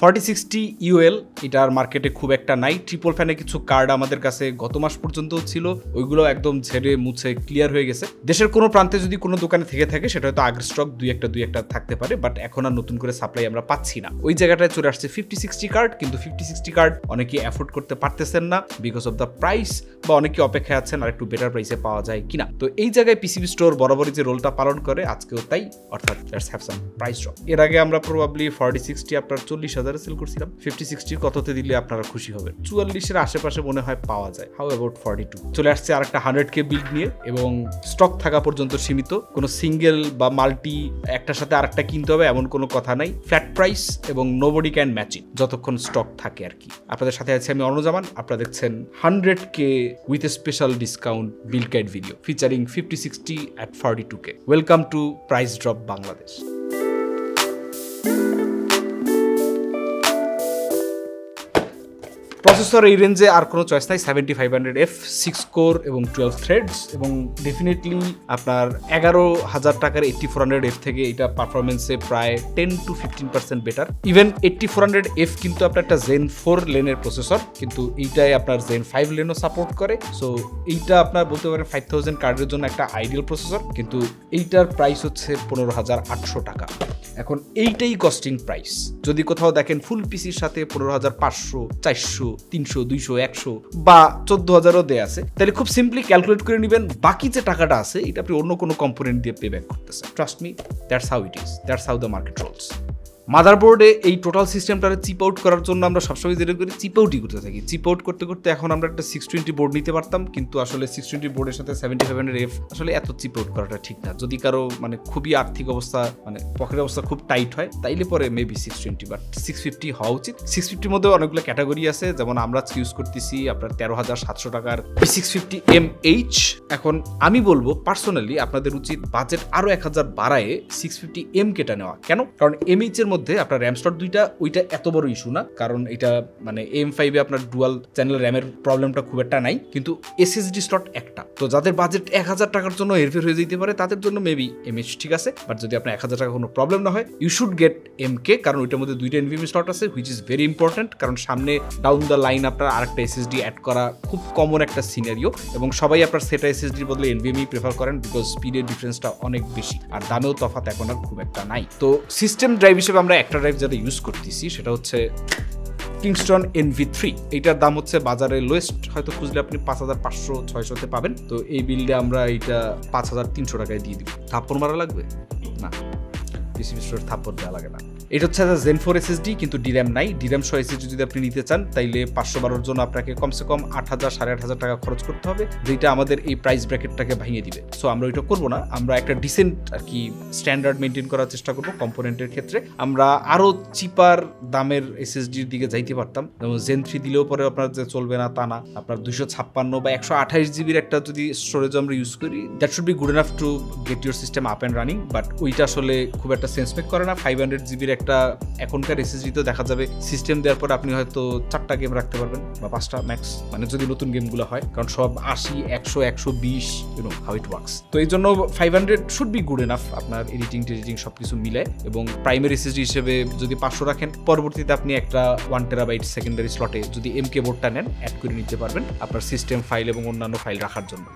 4060 UL এটার মার্কেটে খুব একটা নাই। ট্রিপল ফ্যানে কিছু কার্ড আমাদের কাছে গত মাস পর্যন্ত ছিল, ওইগুলো একদম ঝেড়ে মুছে ক্লিয়ার হয়ে গেছে। দেশের কোনো প্রান্তে যদি কোনো দোকানে থেকে থাকে সেটা হয়তো আগের স্টক দুই একটা থাকতে পারে, বাট এখন আর নতুন করে সাপ্লাই আমরা পাচ্ছি না। ওই জায়গাটায় চলে আসছে 5060 কার্ড, কিন্তু 5060 কার্ড অনেকে অ্যাফোর্ড করতে পারতেছেন না বিকজ অফ দ্য প্রাইস, বা অনেকে অপেক্ষায় আছেন আর একটু বেটার প্রাইসে পাওয়া যায় কিনা। তো এই জায়গায় পিসিবি স্টোর বরাবরই যে রোলটা পালন করে আজকেও তাই, অর্থাৎ let's have some price drop. এর আগে আমরা প্রবাবলি 4060 আপনার 40,000 সেল করছিলাম। 5060 কততে দিলে আপনারা খুশি হবেন? 44-এর আশেপাশে মনে হয় পাওয়া যায়। How about 42? চলে আসছে আর একটা 100K বিল্ড নিয়ে, এবং স্টক থাকা পর্যন্ত সীমিত। কোনো সিঙ্গেল বা মাল্টি একটার সাথে আরেকটা কিনতে হবে এমন কোনো কথা নাই। ফ্ল্যাট প্রাইস এবং নোবডি ক্যান ম্যাচ ইট যতক্ষণ স্টক থাকে আর কি। আপনাদের সাথে আছে আমি অনুজামান, আপনারা দেখছেন 100K with a special discount build guide video featuring 5060 at 42K। Welcome to price drop Bangladesh. Processor এই রেঞ্জে আর কোনো চয়েস নাই। 7500F 6 কোর এবং 12 থ্রেডস, এবং ডেফিনেটলি আপনার 11,000 টাকার 8400F থেকে এটা পারফরমেন্সে প্রায় 10 to 15% বেটার। ইভেন 8400F কিন্তু আপনার একটা জেন 4 লেনের প্রসেসর, কিন্তু এইটাই আপনার জেন 5 লেনও সাপোর্ট করে। সো এইটা আপনার বলতে পারেন 5000 কার্ডের জন্য একটা আইডিয়াল প্রসেসর, কিন্তু এইটার প্রাইস হচ্ছে 15,800 টাকা। এখন এইটাই কস্টিং প্রাইস। যদি কোথাও দেখেন ফুল পিসির সাথে 15,500, 400, 300, 200, 100 বা 14,000ও দেয়া আছে, তাহলে খুব সিম্পলি ক্যালকুলেট করে নেবেন বাকি যে টাকাটা আছে এটা আপনি অন্য কোনো কম্পোনেন্ট দিয়ে পে ব্যাক করতেছেন। Trust me, that's how it is, that's how the market rolls. মাদারবোর্ডে এই টোটাল সিস্টেমটারে চিপ আউট করার জন্য আমরা সবসময় যেটা করি চিপ আউটই করতে থাকি। চিপ আউট করতে করতে এখন আমরা একটা 620 বোর্ড নিতে পারতাম, কিন্তু আসলে 620 বোর্ডের সাথে 7500F আসলে এত চিপ আউট করাটা ঠিক না। যদি কারো মানে খুবই আর্থিক অবস্থা, মানে পকেট অবস্থা খুব টাইট হয়, তাইলে পরে মেবি 620, বাট 650 হওয়া উচিত। 650 মধ্যে অনেকগুলো ক্যাটাগরি আছে, যেমন আমরা ইউজ করতেছি আপনার 13,700 টাকার P650MH। এখন আমি বলবো পার্সোনালি আপনাদের উচিত বাজেট আরো 1000 বাড়ায় 650M কেটা নেওয়া। কেন? কারণ MH এর মধ্যে আপনার র্যাম স্লট দুইটা, ওইটা এত বড় ইস্যু না, কারণ এটা মানে M5 এ আপনার ডুয়াল চ্যানেল র্যামের প্রবলেমটা খুব একটা নাই, কিন্তু SSD স্লট একটা। তো যাদের বাজেট 1000 টাকার জন্য হেরফের হয়ে যেতে পারে তাদের জন্য মেবি MH ঠিক আছে, বাট যদি আপনার 1000 টাকা কোনো প্রবলেম না হয় ইউ শুড গেট MK, কারণ ওইটার মধ্যে দুইটা NVMe স্লট আছে, হুইচ ইজ ভেরি ইম্পর্টেন্ট। কারণ সামনে ডাউন দ্য লাইন আপনার আরেকটা SSD অ্যাড করা খুব কমন একটা সিনারিও, এবং সবাই আপনার সেটা SSDর বদলে NVMe প্রেফার করেন বিকজ স্পিডের ডিফারেন্সটা অনেক বেশি, আর দামেও তফাৎ এখন আর খুব একটা নাই। তো সিস্টেম ড্রাইভ হিসেবে আমরা একটা ড্রাইভ যেটা ইউজ করতেছি সেটা হচ্ছে কিংস্টন NV3। এইটার দাম হচ্ছে বাজারে লোয়েস্ট হয়তো খুঁজলে আপনি 5500-600-তে পাবেন। তো এই বিল্ডে আমরা এইটা 5300 টাকায় দিয়ে দিব। থাপ্পড় মারা লাগবে না, পিসিবি স্টোর থাপ্পড় দেওয়া লাগে না। এটা হচ্ছে জেন 4 SSD, কিন্তু ডিরাম নাই। ডিরাম সহ SSD যদি আপনি নিতে চান তাইলে 512 জন্য আপনাকে কমসে কম 8,000 8,500 টাকা খরচ করতে হবে, যেটা আমাদের এই প্রাইস ব্র্যাকেটটাকে ভাঙিয়ে দিবে। সো আমরা ওইটা করবো না, আমরা একটা ডিসেন্ট আর কি স্ট্যান্ডার্ড মেনটেন করার চেষ্টা করবো কম্পোনেন্টের ক্ষেত্রে। আমরা আরো চিপার দামের SSDর দিকে যাইতে পারতাম, যেমন জেন 3 দিলেও পরে আপনার যে চলবে না তা না। আপনার 256 বা 128 জিবির একটা যদি স্টোরেজ আমরা ইউজ করি, that should be good enough to get your system up and running, but ওইটা আসলে খুব একটা সেন্স মেক করে না। 500 জিবির একটা এখনকার SSD তো দেখা যাবে সিস্টেম দেওয়ার পর আপনি হয়তো 4টা গেম রাখতে পারবেন বা 5টা ম্যাক্স, মানে যদি নতুন গেমগুলো হয়, কারণ সব 80, 100, 120 you know how it works. তো এই জন্য 500 শুড বি গুড এনাফ আপনার এডিটিং সবকিছু মিলে। এবং প্রাইমারি SSD হিসেবে যদি 500 রাখেন, পরবর্তীতে আপনি একটা 1 টেরাবাইট সেকেন্ডারি স্লটে যদি MK বোর্ডটা নেন অ্যাড করে নিতে পারবেন আপনার সিস্টেম ফাইল এবং অন্যান্য ফাইল রাখার জন্য।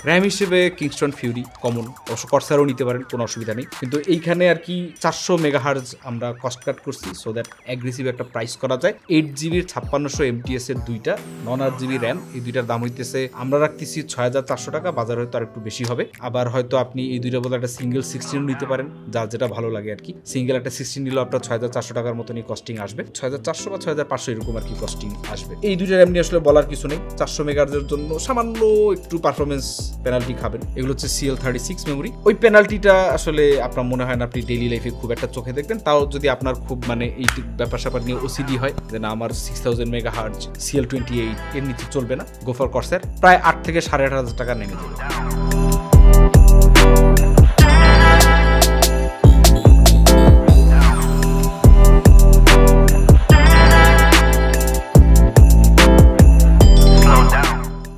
র্যাম হিসেবে কিংস্টন ফিউরি কমন, অবশ্য কর্সারও নিতে পারেন, কোনো অসুবিধা নেই, কিন্তু এইখানে আর কি 400 মেগাহার্জ আমরা কস্ট কাট করছি সো দ্যাট অ্যাগ্রেসিভ একটা প্রাইস করা যায়। 8GB 5600 MTS এর দুইটা 9GB র্যাম, এই দুইটার দাম হইতেছে আমরা রাখতেছি 6400 টাকা, বাজার হয়তো আর একটু বেশি হবে। আবার হয়তো আপনি এই দুইটা বলে একটা সিঙ্গেল 16 নিতে পারেন, যার যেটা ভালো লাগে আর কি। সিঙ্গেল একটা 16 নিলেও আপনার 6400 টাকার মতনই কস্টিং আসবে, 6400 বা 6500 এরকম আর কি কস্টিং আসবে। এই দুইটা র্যাম নিয়ে আসলে বলার কিছু নেই। 400 মেগাহার্জের জন্য সামান্য একটু পারফরমেন্স পেনাল্টি খাবেন। এগুলো হচ্ছে CL36 মেমোরি। ওই পেনাল্টিটা আসলে আপনার মনে হয় না আপনি ডেইলি লাইফে খুব একটা চোখে দেখবেন, তাও যদি আপনার খুব মানে এই ব্যাপার স্যাপার নিয়ে OCD হয় যে না আমার 6000 মেগাহার্জ CL28 এর নিচে চলবে না, গো ফর কর্সার। প্রায় 8 থেকে 8,500 টাকা নেমে যাবে।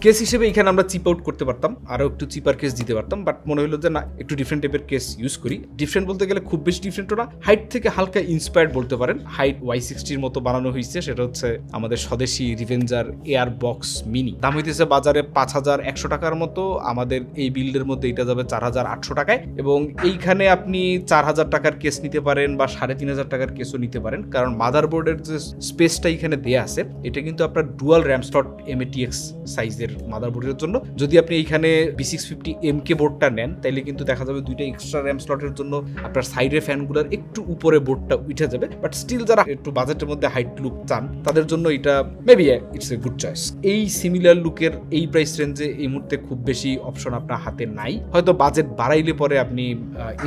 কেস হিসেবে এখানে আমরা চিপ আউট করতে পারতাম, আরো একটু চিপার কেস দিতে পারতাম, বাট মনে হলো যে না একটু ডিফারেন্ট টাইপের কেস ইউজ করি। ডিফারেন্ট বলতে গেলে খুব বেশি ডিফারেন্টও না, হাইট থেকে হালকা ইন্সপায়ার্ড বলতে পারেন। হাইট Y60 মতো বানানো হয়েছে, সেটা হচ্ছে আমাদের স্বদেশী রিভেঞ্জার এয়ার বক্স মিনি। দাম হইতেছে বাজারে 5100 টাকার মতো, আমাদের এই বিল্ডের মধ্যে এটা যাবে 4800 টাকায়। এবং এইখানে আপনি 4000 টাকার কেস নিতে পারেন বা 3500 টাকার কেসও নিতে পারেন, কারণ মাদারবোর্ডের যে স্পেসটা এখানে দেয়া আছে এটা কিন্তু আপনার ডুয়াল র্যাম স্লট M.A.T.X সাইজের মাদারবোর্ডের জন্য। যদি আপনি এইখানে B650MK বোর্ডটা নেন তাহলে কিন্তু দেখা যাবে দুইটা এক্সট্রা র্যাম স্লটের জন্য আপনার সাইডের ফ্যানগুলোর একটু উপরে বোর্ডটা উঠে যাবে, বাট স্টিল যারা একটু বাজেটের মধ্যে হাইট লুক চান তাদের জন্য এটা maybe it's a good choice. এই সিমিলার লুকের এই প্রাইস রেঞ্জে এই মুহূর্তে খুব বেশি অপশন আপনার হাতে নাই, হয়তো বাজেট বাড়াইলে পরে আপনি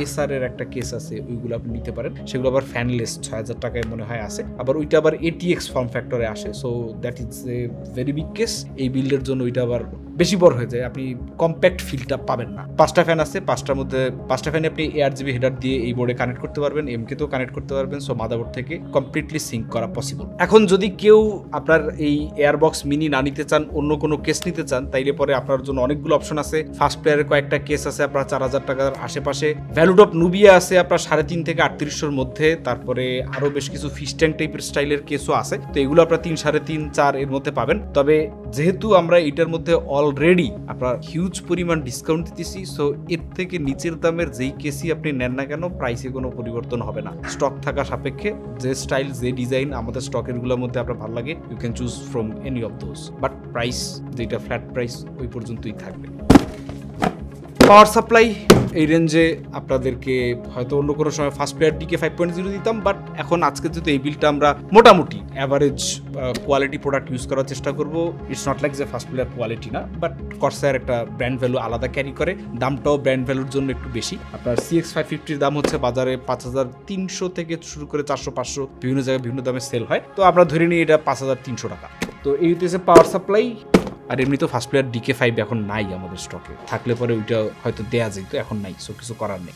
এসআর এর একটা কেস আছে ওইগুলো আপনি নিতে পারেন, সেগুলো আবার ফ্যানলেস 6000 টাকায় মনে হয় আছে, আবার ওইটা আবার ATX ফর্ম ফ্যাক্টরে আসে, so that is a very big case. এই বিল্ডের জন্য ওইটা আবার বেশি বড় হয়ে যায়, আপনি কম্প্যাক্ট ফিলটা পাবেন না। 5টা ফ্যান আছে, 5টা ফ্যানে আপনি ARGB হেডার দিয়ে এই বোর্ডে কানেক্ট করতে পারবেন, MK তেও কানেক্ট করতে পারবেন, সো মাদারবোর্ড থেকে কমপ্লিটলি সিঙ্ক করা পসিবল। এখন যদি কেউ আপনার এই এয়ারবক্স মিনি না নিতে চান, অন্য কোনো কেস নিতে চান, তাইলে পরে আপনার জন্য অনেকগুলো অপশন আছে। ফার্স্ট প্লেয়ারের কয়েকটা কেস আছে আপনার 4000 টাকার আশেপাশে, ভ্যালুড অফ নুবিয়া আছে আপনার 3.5 থেকে 3800 মধ্যে, তারপরে আরো বেশ কিছু ফিশ ট্যাঙ্ক টাইপের স্টাইলের কেসও আছে, তো এগুলো আপনার 3, 3.5, 4 এর মধ্যে পাবেন। তবে যেহেতু আমরা এটার মধ্যে অলরেডি আপনার হিউজ পরিমাণ ডিসকাউন্ট দিতেছি, সো এর থেকে নিচের দামের যেই কেসই আপনি নেন না কেন প্রাইসে কোনো পরিবর্তন হবে না। স্টক থাকা সাপেক্ষে যে স্টাইল যে ডিজাইন আমাদের স্টকের গুলোর মধ্যে আপনার ভালো লাগে, you can choose from any of those, but price যেটা ফ্ল্যাট প্রাইস ওই পর্যন্তই থাকবে। পাওয়ার সাপ্লাই এই রেঞ্জে আপনাদেরকে হয়তো অন্য কোনো সময় ফার্স্ট প্লেয়ার DK 5.0 দিতাম, বাট এখন আজকে যেহেতু এই বিলটা আমরা মোটামুটি অ্যাভারেজ কোয়ালিটি প্রোডাক্ট ইউজ করার চেষ্টা করব, ইটস নট লাইক যে ফার্স্ট প্লেয়ার কোয়ালিটি না, বাট কর্সায়ার একটা ব্র্যান্ড ভ্যালু আলাদা ক্যারি করে, দামটাও ব্র্যান্ড ভ্যালুর জন্য একটু বেশি। আপনার CX 550 দাম হচ্ছে বাজারে 5300 থেকে শুরু করে 400-500 বিভিন্ন জায়গায় বিভিন্ন দামে সেল হয়, তো আমরা ধরে নিই এটা 5300 টাকা। তো এই হচ্ছে পাওয়ার সাপ্লাই। আর এমনি তো ফার্স্ট প্লেয়ার DK 5 এখন নাই আমাদের স্টকে, থাকলে পরে ওইটা হয়তো দেয়া যেত, এখন নাই, সো কিছু করার নেই।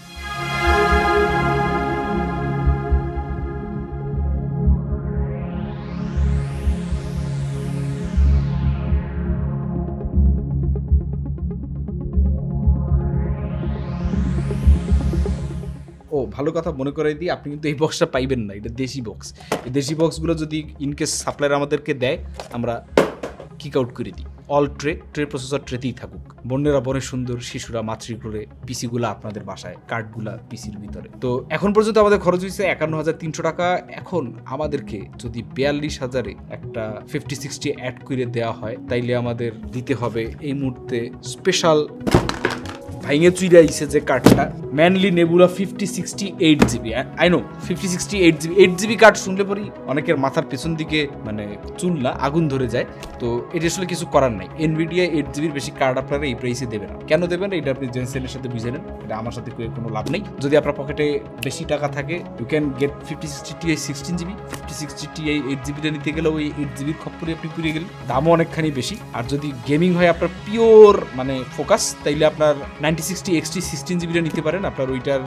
ও ভালো কথা মনে করাই দিই, আপনি কিন্তু এই বক্সটা পাইবেন না, এটা দেশি বক্স। এই দেশি বক্সগুলো যদি ইনকেস সাপ্লায়ার আমাদেরকে দেয় আমরা কিক আউট করে দিই। অল ট্রে প্রসেসর ট্রেতেই থাকুক, বন্যেরা বনে সুন্দর, শিশুরা মাতৃগৃহে, পিসিগুলা আপনাদের বাসায়, কার্ডগুলা পিসির ভিতরে। তো এখন পর্যন্ত আমাদের খরচ হয়েছে 51300 টাকা। এখন আমাদেরকে যদি 42000-এ একটা 5060 অ্যাড করে দেওয়া হয় তাইলে আমাদের দিতে হবে এই মুহূর্তে স্পেশাল ভাইঙে চুইরা আইছে যে কার্ডটা, manly nebula 5060 8GB। I know 5060 8GB 8GB card শুনলে পরেই অনেকের মাথার পেছন দিকে মানে চুল না আগুন ধরে যায়, তো এটা আসলে কিছু করার নাই। এনভিডিয়া 8GB বেশি কার্ড আপনারা এই প্রাইসে দেবে না। কেন দেবেন এটা আপনি জেনসেনের সাথে বুঝে নেন, এটা আমার সাথে কোনো লাভ নেই। যদি আপনার পকেটে বেশি টাকা থাকে you can get 5060 Ti 16GB, 5060 Ti 8GB নিতে গেলেও ওই 8GB খপ্পরে আপনি পুড়ে গেলেন, দামও অনেকখানি বেশি। আর যদি গেমিং হয় আপনার পিওর মানে ফোকাস, তাইলে আপনার 9060 XT 16GB নিতে পারেন। আপনার ওইটার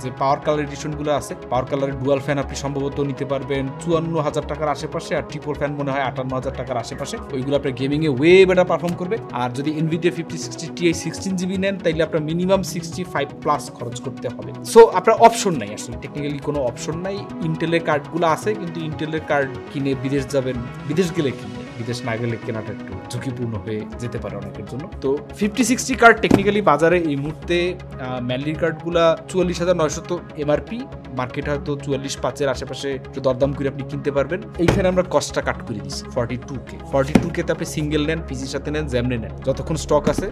যে পাওয়ার কালার এডিশনগুলো আছে, পাওয়ার কালারের ডুয়াল ফ্যান আপনি সম্ভবত নিতে পারবেন 54000 টাকার আশেপাশে, আর ট্রিপল ফ্যান মনে হয় 58000 টাকার আশেপাশে। ওইগুলো আপনার গেমিংয়ে ওয়ে বেটার পারফর্ম করবে। আর যদি এনভিডিয়া 5060 Ti 16GB নেন তাইলে আপনার মিনিমাম 65+ খরচ করতে হবে। সো আপনার অপশন নাই, আসলে টেকনিক্যালি কোনো অপশন নাই। ইন্টেলের কার্ডগুলো আছে, কিন্তু ইন্টেলের কার্ড কিনে বিদেশ যাবেন, বিদেশ গেলে কিনবেন, বিদেশ না গেলে কেনাটা একটু ঝুঁকিপূর্ণ হয়ে যেতে পারে অনেকের জন্য। তো 5060 কার্ড টেকনিক্যালি বাজারে এই মুহূর্তে ম্যানলির কার্ডগুলা 44900 এমআরপি, মার্কেট হয়তো 44,500-এর আশেপাশে দরদাম করে আপনি কিনতে পারবেন। এইখানে আমরা কস্টটা কাট করে দিচ্ছি 42K তে আপনি সিঙ্গেল নেন, পিসির সাথে নেন, জ্যামনে নেন, যতক্ষণ স্টক আছে।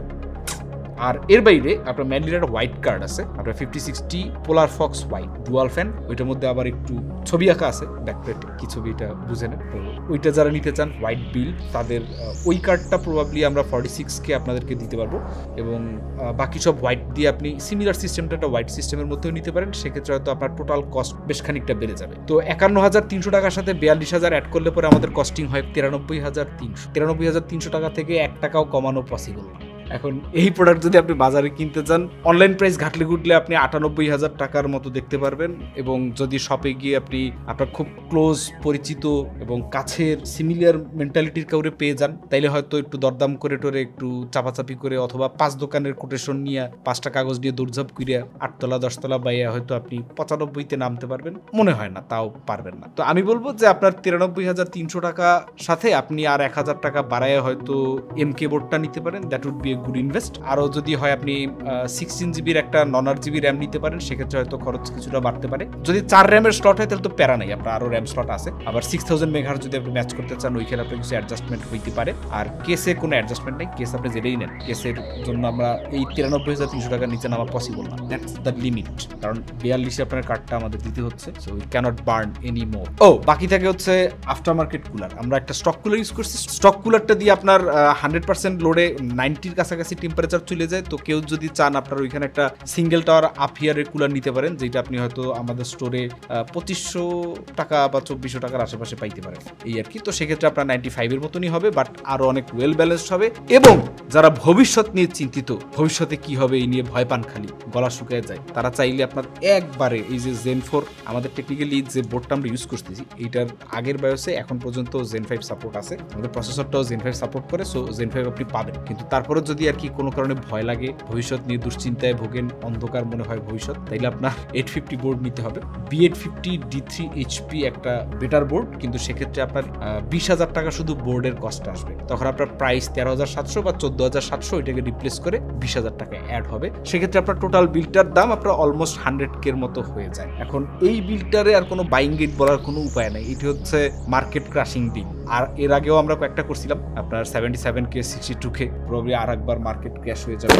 আর এর বাইরে আপনার ম্যানলির একটা হোয়াইট কার্ড আছে, আপনার 5060 পোলার ফক্স হোয়াইট ডুয়াল ফ্যান, ওইটার মধ্যে আবার একটু ছবি আঁকা আছে ব্যাকপ্লেটে, কি ছবি এটা বুঝে নেন। তো ওইটা যারা নিতে চান হোয়াইট বিল, তাদের ওই কার্ডটা প্রবাবলি আমরা 46K আপনাদেরকে দিতে পারবো, এবং বাকি সব হোয়াইট দিয়ে আপনি সিমিলার সিস্টেমটা একটা হোয়াইট সিস্টেমের মধ্যেও নিতে পারেন। সেক্ষেত্রে হয়তো আপনার টোটাল কস্ট বেশ খানিকটা বেড়ে যাবে। তো 51300 টাকার সাথে 42000 অ্যাড করলে পরে আমাদের কস্টিং হয় 93300 টাকা থেকে 1 টাকাও কমানো পসিবল না। এখন এই প্রোডাক্ট যদি আপনি বাজারে কিনতে চান, অনলাইন প্রাইস ঘাটলে ঘুটলে আপনি 98,000 টাকার মতো দেখতে পারবেন, এবং যদি শপে গিয়ে আপনি আপনার খুব ক্লোজ পরিচিত এবং কাছের সিমিলার মেন্টালিটির কাউরে পেয়ে যান, তাইলে হয়তো একটু দরদাম করে টোরে একটু চাপাচাপি করে অথবা 5 দোকানের কোটেশন নিয়ে 5টা কাগজ দিয়ে দৌড়ঝাপ করিয়া 8তলা 10তলা বাইয়া হয়তো আপনি 95তে নামতে পারবেন, মনে হয় না, তাও পারবেন না। তো আমি বলবো যে আপনার 93,300 টাকা সাথে আপনি আর 1,000 টাকা বাড়ায় হয়তো MK বোর্ডটা নিতে পারেন, that would be a good invest. আরও যদি হয় আপনি 16 জিবির একটা 9 GB র্যাম নিতে পারেন, সেক্ষেত্রে হয়তো খরচ কিছুটা বাড়তে পারে। যদি 4 র্যামের স্লট হয় তাহলে তো প্যারা নাই, আপনার আরও র্যাম স্লট আছে। আবার 6000 মেগাহার্জ যদি আপনি ম্যাচ করতে চান, ওইখানে আপনার কিছু অ্যাডজাস্টমেন্ট হইতে পারে। আর কেসে কোনো অ্যাডজাস্টমেন্ট নেই, কেস আপনি যেটাই নেন, কেসের জন্য আমরা এই 93,300 টাকার নিচে নামা পসিবল না, দ্যাটস দ্য লিমিট। কারণ 42 আপনার কার্ডটা আমাদের দিতে হচ্ছে, so we can't burn any more. বাকি থাকে হচ্ছে আফটার মার্কেট কুলার। আমরা একটা স্টক কুলার ইউজ করছি, স্টক কুলারটা দিয়ে আপনার 100% লোডে 90-র কাছাকাছি টেম্পারেচার চলে যায়। তো কেউ যদি চান আপনার ওইখানে একটা সিঙ্গেল টাওয়ার আপ হিয়ারের কুলার নিতে পারেন, যেটা আপনি হয়তো আমাদের স্টোরে 2500 টাকা বা 2400 টাকার আশেপাশে পাইতে পারেন, এই আর কি। তো সেক্ষেত্রে আপনার 95-এর মতনই হবে, বাট আরো অনেক ওয়েল ব্যালেন্সড হবে। এবং যারা ভবিষ্যৎ নিয়ে চিন্তিত, ভবিষ্যতে কি হবে এই নিয়ে ভয় পান, খালি গলা শুকিয়ে যায়, তারা চাইলে আপনার একবারে এই যে Zen 4 আমাদের টেকনিক্যালি যে বোর্ডটা আমরা ইউজ করতেছি, এইটার আগের বায়োসে এখন পর্যন্ত Zen 5 সাপোর্ট আছে, আমাদের প্রসেসরটাও Zen 5 সাপোর্ট করে, সো Zen 5 আপনি পাবেন। কিন্তু তারপরে যদি আর কি কোনো কারণে ভয় লাগে, ভবিষ্যৎ নিয়ে দুশ্চিন্তায় ভোগেন, অন্ধকার মনে হয় ভবিষ্যৎ, তাইলে আপনার 850 বোর্ড নিতে হবে। B850 D3 HP একটা বেটার বোর্ড, কিন্তু সেক্ষেত্রে আপনার 20,000 টাকা শুধু বোর্ডের কস্ট আসবে। তখন আপনার প্রাইস 13,700 বা 14,700, এটাকে রিপ্লেস করে 20,000 টাকা অ্যাড হবে। সেক্ষেত্রে আপনার টোটাল বিলটার দাম আপনার অলমোস্ট 100K এর মতো হয়ে যায়। এখন এই বিলটারে আর কোনো বাইং গেট বলার কোনো উপায় নেই, এটি হচ্ছে মার্কেট ক্রাশিং ডিল। আর এর আগেও আমরা কয়েকটা করছিলাম, আপনার 77K 62K, প্রবাবলি আর একবার মার্কেট ক্র্যাশ হয়ে যাবে,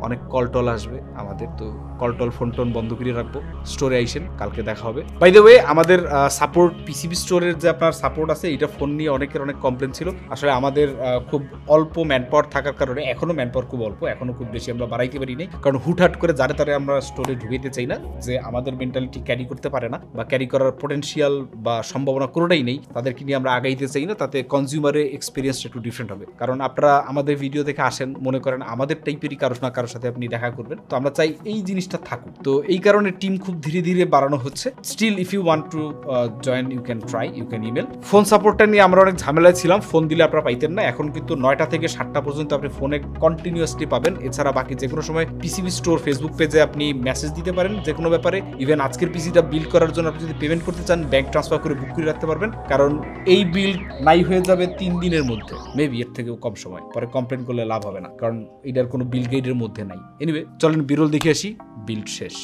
অনেক কলটল আসবে আমাদের। তো কলটল ফোন টোন বন্ধ করে রাখবো, স্টোরে আইসেন, কালকে দেখা হবে। বাই দ্য ওয়ে, আমাদের সাপোর্ট পিসিবি স্টোরের যে আপনার সাপোর্ট আছে, এটা ফোন নিয়ে অনেকের অনেক কমপ্লেন ছিল। আসলে আমাদের খুব অল্প ম্যান পাওয়ার থাকার কারণে, এখনো ম্যান পাওয়ার খুব অল্প, এখনো খুব বেশি আমরা বাড়াইতে পারি নাই, কারণ হুটহাট করে যারে তারে আমরা স্টোরে ঢুকাইতে চাই না, যে আমাদের মেন্টালিটি ক্যারি করতে পারে না বা ক্যারি করার পোটেনশিয়াল বা সম্ভাবনা কোনোটাই নেই, তাদেরকে নিয়ে আমরা আগাইতে চাই না। তাতে কনজিউমারের এক্সপিরিয়েন্সটা একটু ডিফারেন্ট হবে। কারণ আপনারা আমাদের ভিডিও দেখে আসেন, মনে করেন আমাদের টাইপেরই কারো না কারোর সাথে আপনি দেখা করবেন, তো আমরা চাই এই জিনিসটা থাকুক। তো এই কারণে টিম খুব ধীরে ধীরে বাড়ানো হচ্ছে। Still if you want to join, you can try, you can email. Phone সাপোর্টটা নিয়ে আমরা অনেক ঝামেলায় ছিলাম, ফোন দিলে আপনারা পাইতেন না। এখন কিন্তু 9টা থেকে 7টা পর্যন্ত আপনি ফোনে কন্টিনিউয়াসলি পাবেন। এছাড়া বাকি যে কোনো সময় পিসিবি স্টোর ফেসবুক পেজে আপনি মেসেজ দিতে পারেন যে কোনো ব্যাপারে। ইভেন আজকের পিসিটা বিল করার জন্য আপনি যদি পেমেন্ট করতে চান, ব্যাংক ট্রান্সফার করে বুক করে রাখতে পারবেন, কারণ এই বিল নাই হয়ে যাবে 3 দিনের মধ্যে, মেবি এর থেকেও কম সময়। পরে কমপ্লেন করলে লাভ হবে না, কারণ এটার কোনো বিল গেইডের মধ্যে নাই। এনিওয়ে, চলেন বিরল দেখে আসি, বিল্ড শেষ।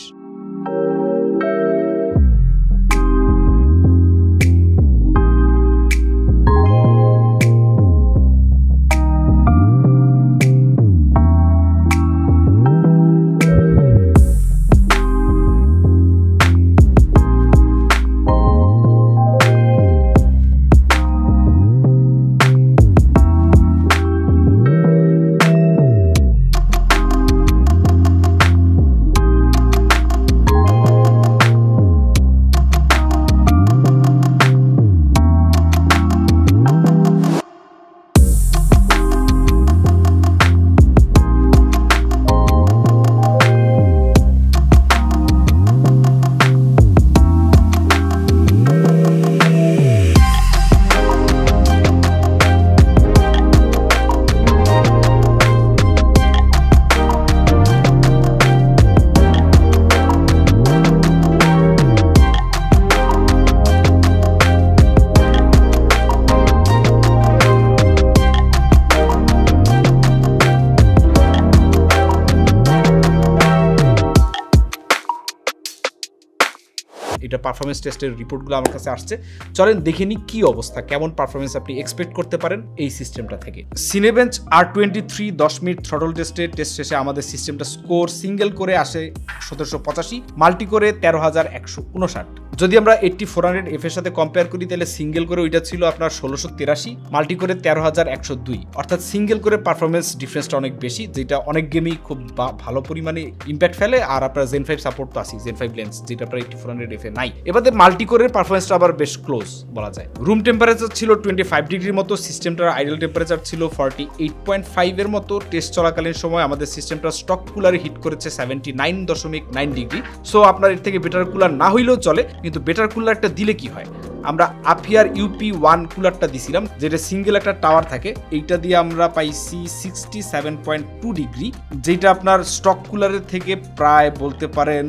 এটা পারফরমেন্স টেস্টের রিপোর্টগুলো আমার কাছে আসছে, চলেন দেখে নিই কি অবস্থা, কেমন পারফরমেন্স আপনি এক্সপেক্ট করতে পারেন এই সিস্টেমটা থেকে। Cinebench R23 10 minute throttle test শেষে আমাদের সিস্টেমটা স্কোর সিঙ্গেল করে আসে 1785, মাল্টি করে 13,159। যদি আমরা 8400F এর সাথে কম্পেয়ার করি, তাহলে সিঙ্গেল করে ওইটা ছিল আপনার 1683, মাল্টি করে 13,102। অর্থাৎ সিঙ্গেল করে পারফরমেন্স ডিফারেন্সটা অনেক বেশি, যেটা অনেক গেমেই খুব ভালো পরিমাণে ইম্প্যাক্ট ফেলে। আর আপনার Zen 5 সাপোর্ট তো আছে, Zen 5 লেন্স, যেটা আপনার 8400F মার্কেটে নাই। এবারে মাল্টি কোরের পারফরমেন্সটা আবার বেশ ক্লোজ বলা যায়। রুম টেম্পারেচার ছিল 25 ডিগ্রির মতো, সিস্টেমটার আইডল টেম্পারেচার ছিল 48.5 এর মতো। টেস্ট চলাকালীন সময় আমাদের সিস্টেমটা স্টক কুলারে হিট করেছে 79.9 ডিগ্রি। সো আপনার এর থেকে বেটার কুলার না হইলেও চলে, কিন্তু বেটার কুলারটা দিলে কি হয়, আমরা আপিয়ার UP1 কুলারটা দিছিলাম, যেটা সিঙ্গেল একটা টাওয়ার থাকে, এইটা দিয়ে আমরা পাইছি 67.2 ডিগ্রি, যেটা আপনার স্টক কুলারের থেকে প্রায় বলতে পারেন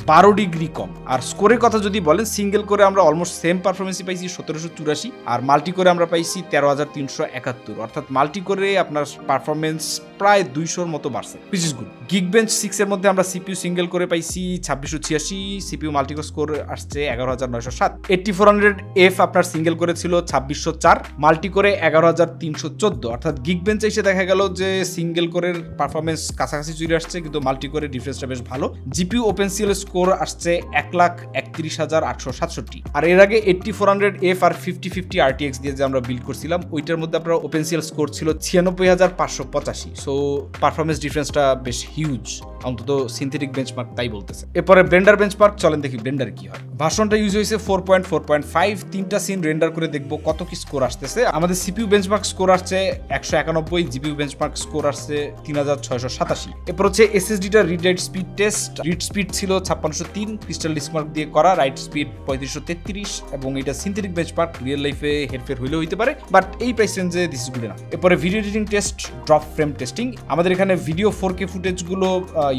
12 ডিগ্রি কম। আর স্কোরের কথা যদি বলেন, সিঙ্গেল করে আমরা অলমোস্ট সেম পারফরমেন্সই পাইছি 1784, আর মাল্টি করে আমরা পাইছি 13,371, অর্থাৎ মাল্টি করে আপনার পারফরমেন্স প্রায় 200-র মতো বাড়ছে, হুইচ ইজ গুড। গিগবেঞ্চ 6 এর মধ্যে আমরা সিপিইউ সিঙ্গেল করে পাইছি 2686, সিপিইউ মাল্টিকোর স্কোর আসছে 11,907। 8400F আপনার সিঙ্গেল করে ছিল 2604, মাল্টি করে 11,314, অর্থাৎ গিগবেঞ্চে এসে দেখা গেল যে সিঙ্গেল কোরের পারফরমেন্স কাছাকাছি চলে আসছে, কিন্তু মাল্টি করে ডিফারেন্সটা বেশ ভালো। জিপিইউ ওপেনসিএল স্কোর আসছে 1,31,867, আর এর আগে 8400F আর 5050 RTX দিয়ে যে আমরা বিল্ড করছিলাম, ওইটার মধ্যে আপনার ওপেনসিএল স্কোর ছিল 96,585। সো পারফরমেন্স ডিফারেন্সটা বেশ হিউজ, অন্তত সিনথেটিক বেঞ্চমার্ক তাই বলতেছে। এরপরে ব্লেন্ডার বেঞ্চমার্ক, চলেন দেখি ব্লেন্ডার কি হয়। ভার্সনটা ইউজ হয়েছে 4.4.5, 3টা সিন রেন্ডার করে দেখবো কত কি স্কোর আসতেছে। আমাদের সিপিইউ বেঞ্চমার্ক স্কোর আসছে 191, জিপিইউ বেঞ্চমার্ক স্কোর আসছে 3687। এরপর হচ্ছে এসএসডিটা read write speed test, read speed ছিল 5603, ক্রিস্টাল ডিসমার্ক দিয়ে করা, রাইট স্পিড 3533, এবং এটা সিনথেটিক বেঞ্চমার্ক, রিয়েল লাইফে হেরফের হইলেও হইতে পারে, বাট এই প্রাইস রেঞ্জে দিস ইজ গুড এনাফ। এরপরে video editing test, drop frame testing, আমাদের এখানে ভিডিও 4K ফুটেজগুলো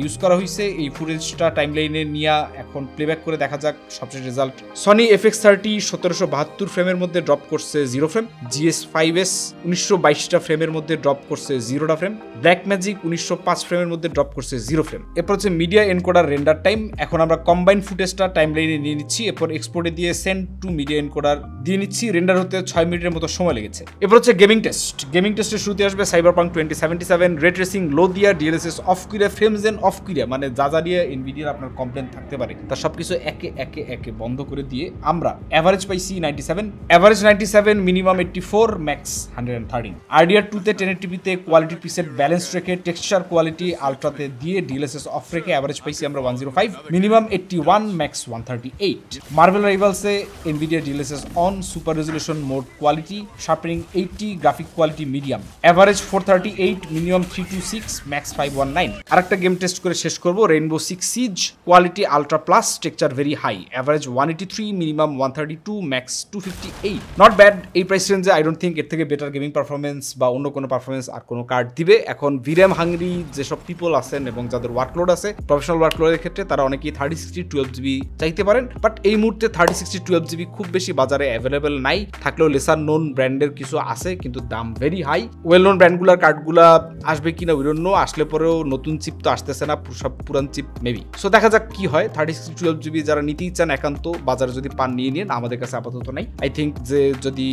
ইউজ করা হয়েছে। এই ফুটেজটা টাইমলাইনে নিয়ে এখন প্লেব্যাক করে দেখা যাক সবচেয়ে রেজাল্ট। সনি FX30 1772 ফ্রেমের মধ্যে ড্রপ করছে 0 ফ্রেম, GS5S 1922টা ফ্রেমের মধ্যে ড্রপ করছে 0টা ফ্রেম, ব্ল্যাকম্যাজিক 1905 ফ্রেমের মধ্যে ড্রপ করছে 0 ফ্রেম। এরপর হচ্ছে মিডিয়া এনকোডার রেন্ডার টাইম, এখন আমরা কম্বাইন ফুটেজটা টাইমলাইনে নিয়ে নিচ্ছি, এরপর এক্সপোর্টে দিয়ে সেন্ড টু মিডিয়া এনকোডার দিয়ে নিচ্ছি, রেন্ডার হতে 6 মিনিটের মতো সময় লেগেছে। এরপর হচ্ছে গেমিং টেস্ট, গেমিং টেস্টের শুরুতে আসবে সাইবারপাঙ্ক 2077, রে ট্রেসিং লো দিয়া, DLSS অফ কইরা, ফ্রেম জেন অফ কইরা, মানে যা যা দিয়ে এনভিডিয়ার আপনার কমপ্লেন থাকতে পারে তার সবকিছু একে একে একে বন্ধ করে দিয়ে আমরা এভারেজ পাইছি 97, এভারেজ 97, মিনিমাম 84, ম্যাক্স 113। RDR2 তে 1080p তে কোয়ালিটি প্রিসেট ব্যালেন্স রেখে টেক্সচার কোয়ালিটি আলট্রাতে দিয়ে DLSS অফ রেখে এভারেজ পাইছি আমরা 105, মিনিমাম 81, ম্যাক্স 138। মার্বেল রাইভালসে Nvidia DLSS on, super resolution mode quality, sharpening 80, graphic quality medium, average 438, minimum 326, max 519। আরেকটা গেম টেস্ট করে শেষ করব, Rainbow 6 Siege, quality ultra plus, texture very high, average 183, minimum 132, max 258। Not bad. এই price রেঞ্জে I don't think এর থেকে better gaming performance বা অন্য কোনো পারফরমেন্স আর কোনো কার্ড দিবে। এখন ভিরাম হাংরি যেসব পিপল আছেন এবং যাদের ওয়ার্কলোড আছে, প্রফেশনাল ওয়ার্কলোডের ক্ষেত্রে, তারা অনেকেই 3060 12GB চাইতে পারেন, বাট এই মুহূর্তে 3060 12GB খুব বেশি বাজারে অ্যাভেলেবেল নাই, থাকলেও লেসার নোন ব্র্যান্ডের কিছু আছে, কিন্তু দাম ভেরি হাই। ওয়েল নোন ব্র্যান্ডগুলোর কার্ডগুলা আসবে কিনা উই ডোন্ট নো, আসলে পরেও নতুন চিপ তো আসতেছে না, সব পুরান চিপ মেবি। সো দেখা যাক কি হয়। 3060 12GB যারা নিতেই চান একান্ত বাজারে যদি পান নিয়ে নিন, আমাদের কাছে আপাতত নাই। আই থিঙ্ক যে যদি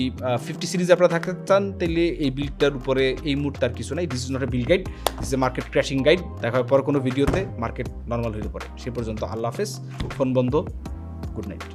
50 সিরিজ আপনারা থাকতে চান, তাহলে এই বিল্ডটার উপরে এই মুহূর্তে আর কিছু নাই। This is not a build guide, this is a market crashing guide. দেখা হয় পর কোনো ভিডিওতে মার্কেট নর্মাল হয়ে পড়ে। সে পর্যন্ত আল্লাহ হাফেজ, ফোন বন্ধ, গুড নাইট।